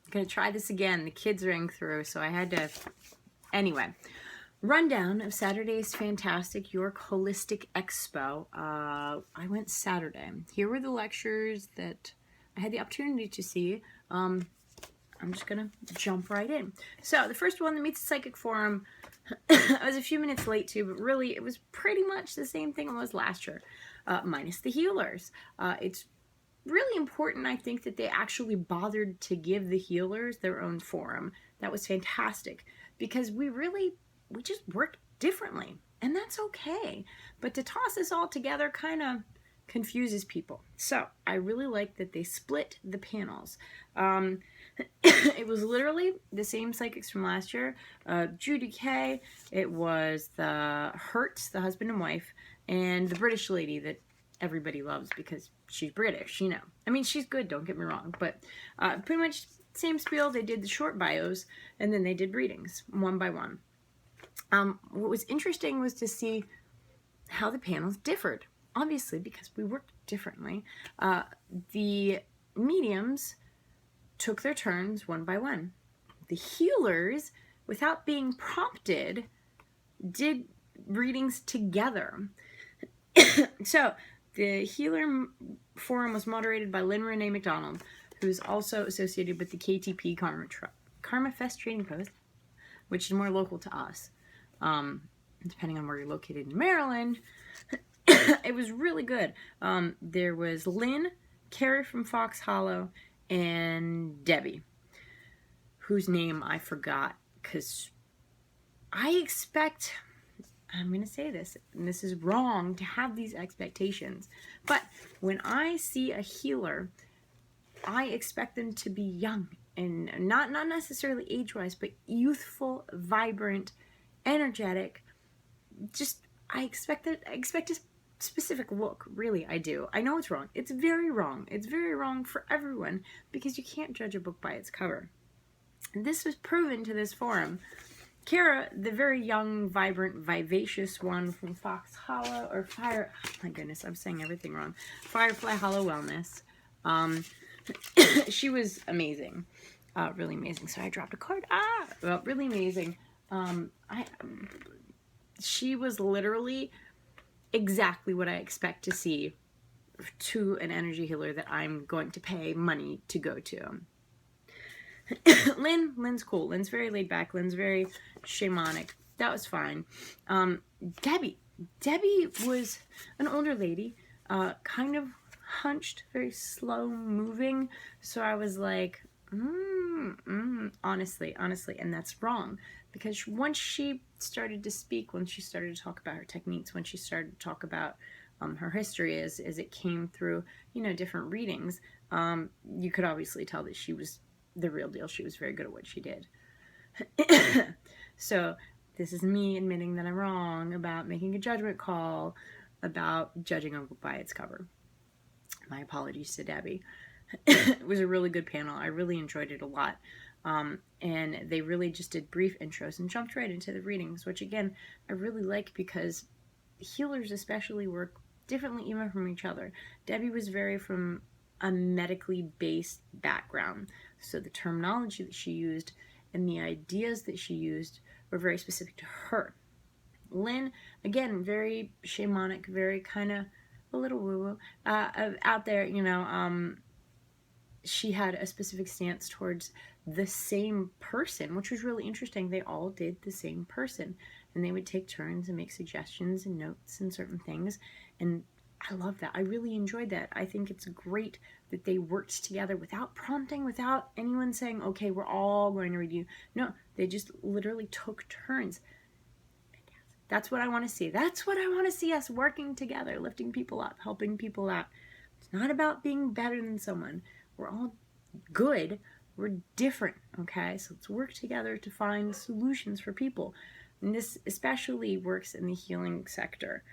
Gonna try this again. The kids rang through, so I had to. Anyway, rundown of Saturday's fantastic York Holistic Expo. I went Saturday. Here were the lectures that I had the opportunity to see. I'm just gonna jump right in. So the first one, the Meet the Psychic Forum, I was a few minutes late to, but really it was pretty much the same thing it was last year, minus the healers. It's really important, I think, that they actually bothered to give the healers their own forum. That was fantastic, because we just work differently, and that's okay. But to toss this all together kind of confuses people. So I really like that they split the panels. It was literally the same psychics from last year. Judy Kay, it was the Hertz, the husband and wife, and the British lady that everybody loves because she's British, you know. I mean, she's good, don't get me wrong, but pretty much same spiel. They did the short bios, and then they did readings, one by one. What was interesting was to see how the panels differed, obviously, because we worked differently. The mediums took their turns one by one. The healers, without being prompted, did readings together. So the healer forum was moderated by Lynn Renee McDonald, who's also associated with the KTP Karma Fest Trading Post, which is more local to us, depending on where you're located in Maryland. It was really good. There was Lynn, Carrie from Fox Hollow, and Debbie, whose name I forgot, because I'm going to say this, and this is wrong to have these expectations, but when I see a healer, I expect them to be young, and not necessarily age-wise, but youthful, vibrant, energetic. Just, I expect a specific look, really, I do. I know it's wrong. It's very wrong. It's very wrong for everyone, because you can't judge a book by its cover. And this was proven to this forum. Kara, the very young, vibrant, vivacious one from Fox Hollow, or Fire, oh my goodness, I'm saying everything wrong. Firefly Hollow Wellness. She was amazing. Really amazing. So I dropped a card. Well, really amazing. She was literally exactly what I expect to see to an energy healer that I'm going to pay money to go to. Lynn's cool. Lynn's very laid back. Lynn's very shamanic. That was fine. Debbie was an older lady, kind of hunched, very slow moving. So I was like, honestly, and that's wrong, because once she started to speak, once she started to talk about her techniques, when she started to talk about her history as it came through, different readings, you could obviously tell that she was the real deal. She was very good at what she did. So this is me admitting that I'm wrong about making a judgment call about judging a book by its cover. My apologies to Debbie. It was a really good panel. I really enjoyed it a lot. And they really just did brief intros and jumped right into the readings, which again, I really like, because healers especially work differently even from each other. Debbie was very from a medically based background. So the terminology that she used and the ideas that she used were very specific to her. Lynn, again, very shamanic, very kind of a little woo-woo, out there, she had a specific stance towards the same person, which was really interesting. They all did the same person, and they would take turns and make suggestions and notes and certain things, and I love that. I really enjoyed that. I think it's great that they worked together without prompting, without anyone saying, okay, we're all going to read you. No, they just literally took turns. That's what I want to see. That's what I want to see, us working together, lifting people up, helping people out. It's not about being better than someone. We're all good. We're different, okay? So let's work together to find solutions for people. And this especially works in the healing sector.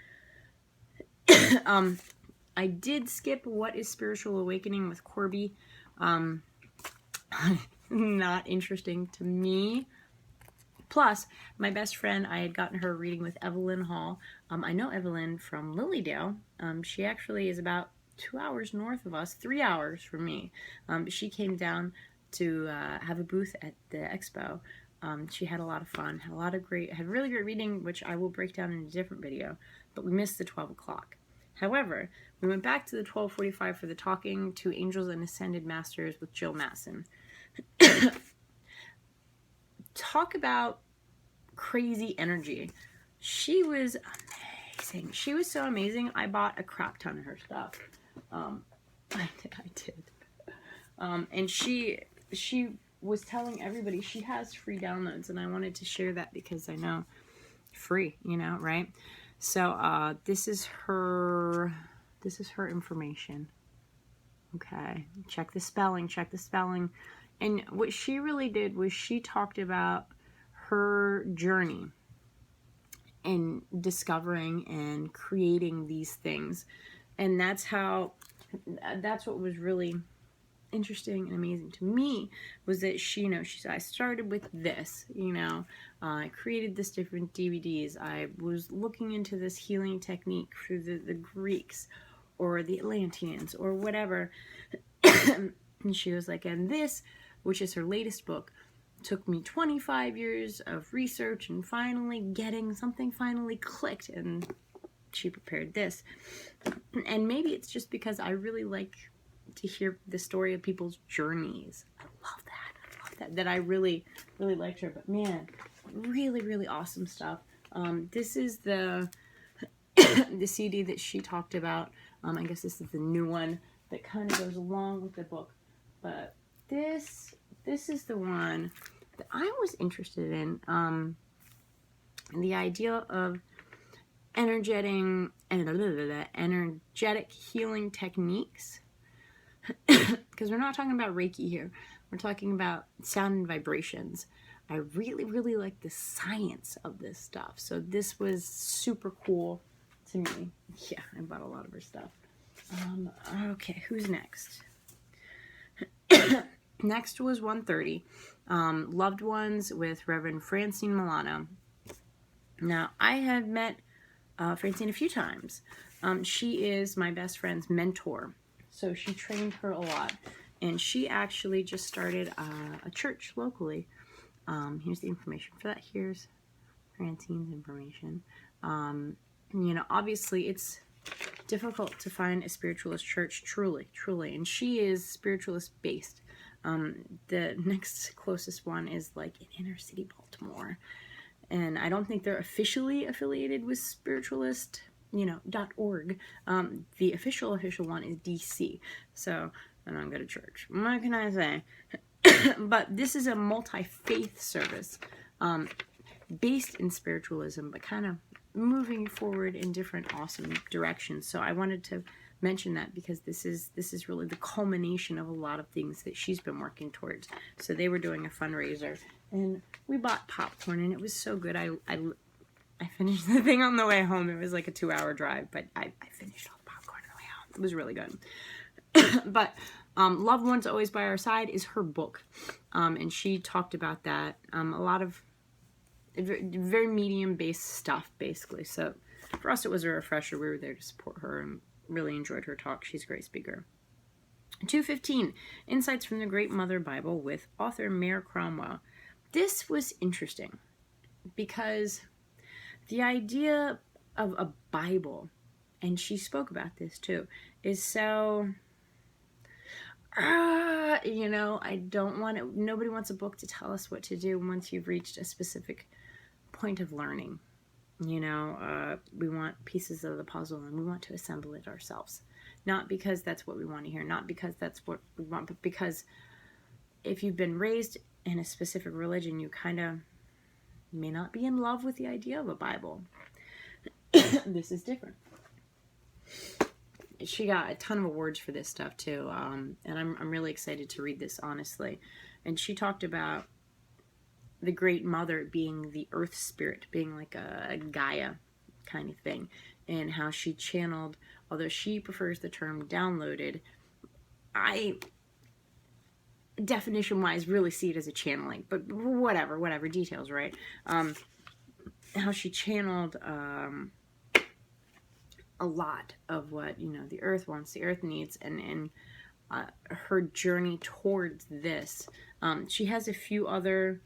I did skip What is Spiritual Awakening with Corby. Not interesting to me. Plus, my best friend, I had gotten her reading with Evelyn Hall. I know Evelyn from Lilydale. She actually is about 2 hours north of us, 3 hours from me. She came down to have a booth at the expo. She had a lot of fun, had really great reading, which I will break down in a different video, but we missed the 12 o'clock. However, we went back to the 12:45 for the Talking to Angels and Ascended Masters with Jill Masson. Talk about crazy energy. She was amazing. She was so amazing. I bought a crap ton of her stuff. I did. And she was telling everybody she has free downloads, and I wanted to share that because I know free, right? So this is her information. Okay, check the spelling. And what she really did was she talked about her journey in discovering and creating these things, and that's what was really interesting and amazing to me, was that she said, I started with this, I created this different DVDs, I was looking into this healing technique through the Greeks or the Atlanteans or whatever. And she was like, and this, which is her latest book, took me 25 years of research and finally clicked, and she prepared this. And maybe it's just because I really like to hear the story of people's journeys. I love that I really, really liked her. But man, really, really awesome stuff. This is the CD that she talked about. I guess this is the new one that kind of goes along with the book. But this is the one that I was interested in. The idea of energetic healing techniques. Because we're not talking about Reiki here. We're talking about sound and vibrations. I really, really like the science of this stuff. So this was super cool to me. Yeah, I bought a lot of her stuff. Okay, who's next? Next was 130. Loved Ones with Reverend Francine Milano. Now, I have met Francine a few times. She is my best friend's mentor. So she trained her a lot. And she actually just started a church locally. Here's the information for that. Here's Francine's information. Obviously it's difficult to find a spiritualist church, truly. And she is spiritualist based. The next closest one is like in inner city Baltimore. And I don't think they're officially affiliated with spiritualist, .org. The official one is DC. So I don't go to church. What can I say? But this is a multi-faith service, based in spiritualism, but kind of moving forward in different awesome directions. So I wanted to mention that because this is really the culmination of a lot of things that she's been working towards. So they were doing a fundraiser, and we bought popcorn, and it was so good. I finished the thing on the way home. It was like a 2-hour drive, but I finished all the popcorn on the way home. It was really good. But Loved Ones Always by Our Side is her book, and she talked about that. A lot of very medium-based stuff, basically. So for us, it was a refresher. We were there to support her and really enjoyed her talk. She's a great speaker. 215, Insights from the Great Mother Bible with author Mayor Cromwell. This was interesting because the idea of a Bible, and she spoke about this too, is so, nobody wants a book to tell us what to do once you've reached a specific point of learning. We want pieces of the puzzle and we want to assemble it ourselves. Not because that's what we want to hear, not because that's what we want, but because if you've been raised in a specific religion, you kind of may not be in love with the idea of a Bible. This is different. She got a ton of awards for this stuff too, and I'm really excited to read this, honestly. And she talked about the Great Mother being the Earth Spirit, being like a Gaia kind of thing, and how she channeled, although she prefers the term downloaded, I, definition-wise, really see it as a channeling, but whatever, details, right? How she channeled a lot of what, the Earth wants, the Earth needs, and her journey towards this, She has a few other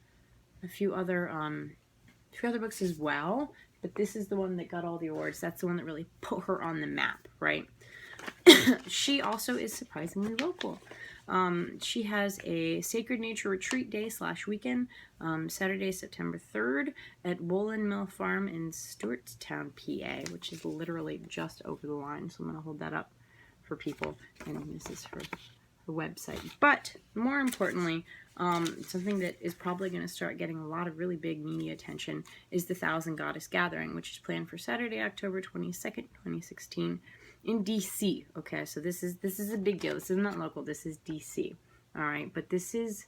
books as well, but this is the one that got all the awards. That's the one that really put her on the map, right? She also is surprisingly local. She has a Sacred Nature Retreat Day / weekend, Saturday, September 3rd at Wolin Mill Farm in Stewartstown, PA, which is literally just over the line. So I'm going to hold that up for people, and this is her website. But more importantly, something that is probably going to start getting a lot of really big media attention is the Thousand Goddess Gathering, which is planned for Saturday, October 22nd, 2016 in DC. Okay, so this is a big deal. This is not local. This is DC. All right, but this is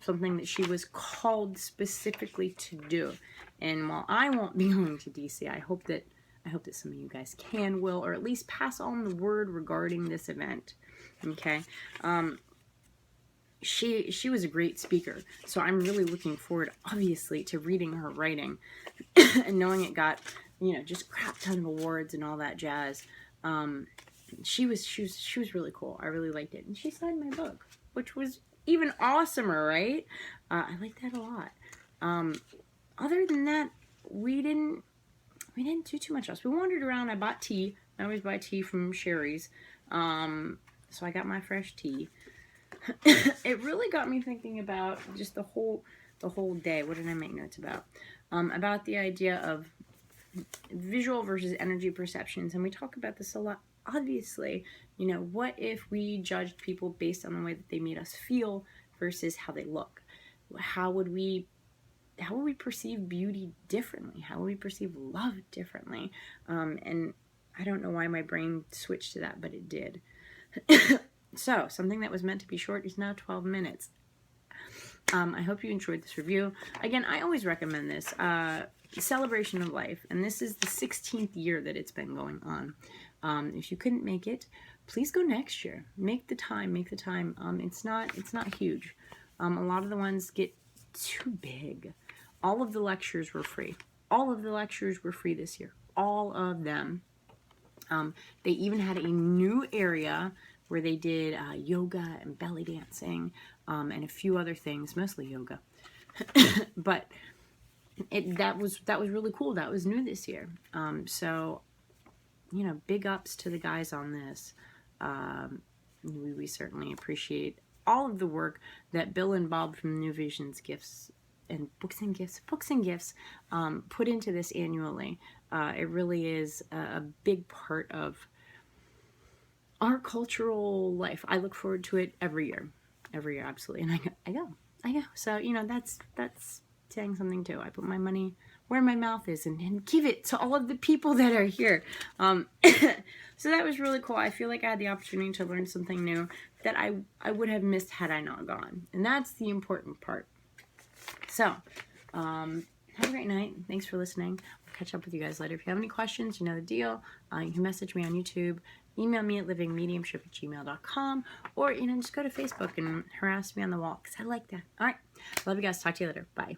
something that she was called specifically to do. And while I won't be going to DC, I hope that some of you guys will, or at least pass on the word regarding this event. Okay. She was a great speaker, so I'm really looking forward, obviously, to reading her writing and knowing it got, just crap ton of awards and all that jazz. She was really cool. I really liked it, and she signed my book, which was even awesomer, right? I like that a lot. Other than that, we didn't do too much else. We wandered around. I bought tea. I always buy tea from Sherry's, so I got my fresh tea. It really got me thinking about just the whole day. What did I make notes about? About the idea of visual versus energy perceptions, and we talk about this a lot. Obviously, what if we judged people based on the way that they made us feel versus how they look? How would we perceive beauty differently? How would we perceive love differently? And I don't know why my brain switched to that, but it did. So, something that was meant to be short is now 12 minutes. I hope you enjoyed this review. Again, I always recommend this. Celebration of Life. And this is the 16th year that it's been going on. If you couldn't make it, please go next year. Make the time. It's not huge. A lot of the ones get too big. All of the lectures were free. All of the lectures were free this year. All of them. They even had a new area where they did yoga and belly dancing and a few other things, mostly yoga. But that was really cool. That was new this year. So, big ups to the guys on this. We certainly appreciate all of the work that Bill and Bob from New Visions Books and Gifts put into this annually. It really is a big part of our cultural life. I look forward to it every year, absolutely. And I go. So, that's saying something too. I put my money where my mouth is and give it to all of the people that are here. So that was really cool. I feel like I had the opportunity to learn something new that I would have missed had I not gone. And that's the important part. So, have a great night. Thanks for listening. I'll catch up with you guys later. If you have any questions, you know the deal. You can message me on YouTube. Email me at livingmediumship@gmail.com, or just go to Facebook and harass me on the wall, because I like that. All right, love you guys. Talk to you later. Bye.